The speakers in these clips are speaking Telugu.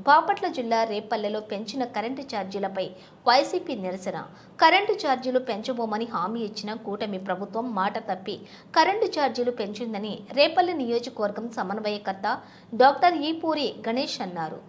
బాపట్ల జిల్లా రేపల్లెలో పెంచిన కరెంటు ఛార్జీలపై వైసీపీ నిరసన. కరెంటు ఛార్జీలు పెంచబోమని హామీ ఇచ్చిన కూటమి ప్రభుత్వం మాట తప్పి కరెంటు ఛార్జీలు పెంచిందని రేపల్లె నియోజకవర్గం సమన్వయకర్త డాక్టర్ ఈపూరి గణేష్ అన్నారు.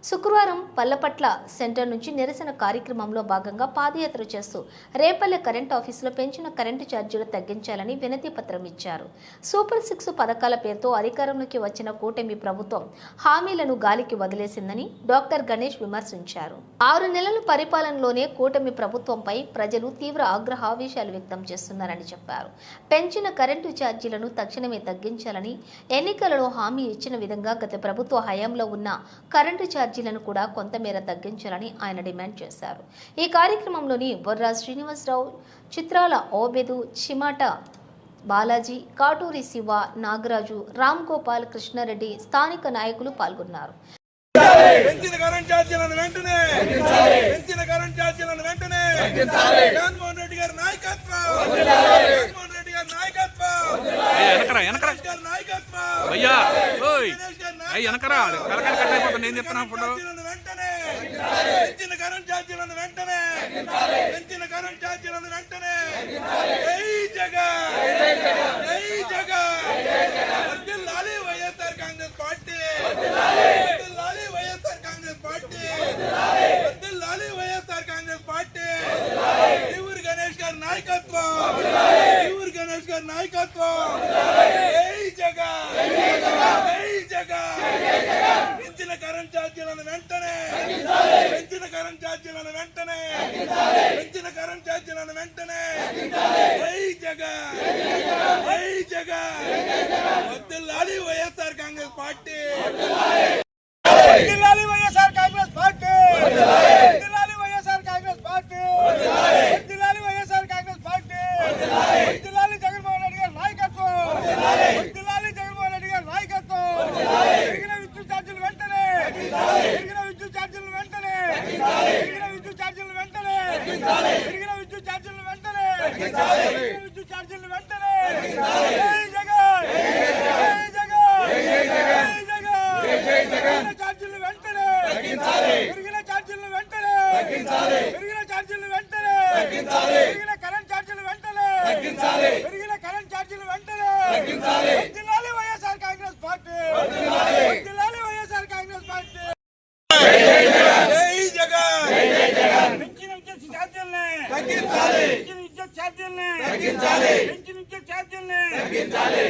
శుక్రవారం పల్లపట్ల సెంటర్ నుంచి నిరసన కార్యక్రమంలో భాగంగా పాదయాత్ర చేస్తూ రేపల్లె కరెంట్ ఆఫీసులో పెంచిన కరెంటు ఛార్జీలు తగ్గించాలని వినతి పత్రం ఇచ్చారు. సూపర్ 6 పథకాల పేరుతో అధికారంలోకి వచ్చిన కూటమి ప్రభుత్వం హామీలను గాలికి వదిలేసిందని డాక్టర్ గణేష్ విమర్శించారు. 6 నెలల పరిపాలనలోనే కూటమి ప్రభుత్వంపై ప్రజలు తీవ్ర ఆగ్రహావేశాలు వ్యక్తం చేస్తున్నారని చెప్పారు. పెంచిన కరెంటు ఛార్జీలను తక్షణమే తగ్గించాలని, ఎన్నికలలో హామీ ఇచ్చిన విధంగా గత ప్రభుత్వ హయాంలో ఉన్న కరెంటు ఛార్జీలను కూడా కొంతమేర తగ్గించాలని ఆయన డిమాండ్ చేశారు. ఈ కార్యక్రమంలోని బొర్రా శ్రీనివాసరావు, చిత్రాల ఓబెదు, చిమాట బాలాజీ, కాటూరి శివ, నాగరాజు, రామ్ గోపాల్, కృష్ణారెడ్డి, స్థానిక నాయకులు పాల్గొన్నారు. పెంచిన కరెంట్ ఛార్జీలను వెంటనే పెంచిన కరెంట్ ఛార్జీలను వెంటనే జగన్మోహన్ రెడ్డి గారి నాయకత్వం, జగన్మోహన్ రెడ్డి గారి నాయకత్వం, అయ్యా వెనకరా కలకడ కట్ అయిపోతుంది. నేను చెప్తున్నా ఫోటో వెంటనే పెంచిన కరెంట్ ఛార్జీలను వెంటనే పెంచిన కరెంట్ ఛార్జీలను వెంటనే జై జగన్, జై జగన్, వర్ధిల్లాలి వైఎస్ఆర్ కాంగ్రెస్ పార్టీ, వర్ధిల్లాలి వైఎస్ఆర్ కాంగ్రెస్ పార్టీ, వర్ధిల్లాలి వైఎస్ఆర్ కాంగ్రెస్ పార్టీ. ఈవూరి గణేష్ గారి నాయకత్వం, ఈవూరి గణేష్ గారి నాయకత్వం, జై జగన్, జై జగన్. పెంచిన కరెంట్ ఛార్జీలను వెంటనే పెంచిన కరెంట్ ఛార్జీలను వెంటనే పెంచిన కరెంట్ ఛార్జీలను వెంటనే జై జగన్, జై జగన్, వర్ధిల్లాలి వైఎస్ఆర్ కాంగ్రెస్ పార్టీ, వర్ధిల్లాలి వైఎస్ఆర్ కాంగ్రెస్ పార్టీ, వర్ధిల్లాలి వైఎస్ఆర్ కాంగ్రెస్ పార్టీ, వర్ధిల్లాలి వైఎస్ఆర్ కాంగ్రెస్ పార్టీ, వర్ధిల్లాలి జగన్మోహన్ రెడ్డి గారి నాయకత్వం, వర్ధిల్లాలి జగన్మోహన్ రెడ్డి గారి నాయకత్వం. పెరిగిన విద్యుత్ ఛార్జీలు వెంటనే పెరిగిన విద్యుత్ ఛార్జీలు వెంటనే పెరిగిన విద్యుత్ ఛార్జీలు వెంటనే పెరిగిన విద్యుత్ ఛార్జీలు వెంటనే పెరిగిన విద్యుత్ ఛార్జీలు వెంటనే. జై జగన్, జై జగన్, జై జగన్. పెరిగిన ఛార్జీలు వెంటనే పెరిగిన ఛార్జీలు వెంటనే పెరిగిన ఛార్జీలు వెంటనే పెరిగిన కరెంట్ ఛార్జీలు వెంటనే పెరిగిన కరెంట్ ఛార్జీలు వెంటనే. వర్ధిల్లాలి వైఎస్ఆర్ కాంగ్రెస్ పార్టీ, వర్ధిల్లాలి వైఎస్ఆర్ కాంగ్రెస్ పార్టీ. జై జగన్, పెంచిన విద్యుత్ ఛార్జీల్ని తగ్గించాలి, పెంచిన విద్యుత్ ఛార్జీల్ని తగ్గించాలి, పెంచిన విద్యుత్ ఛార్జీల్ని తగ్గించాలి.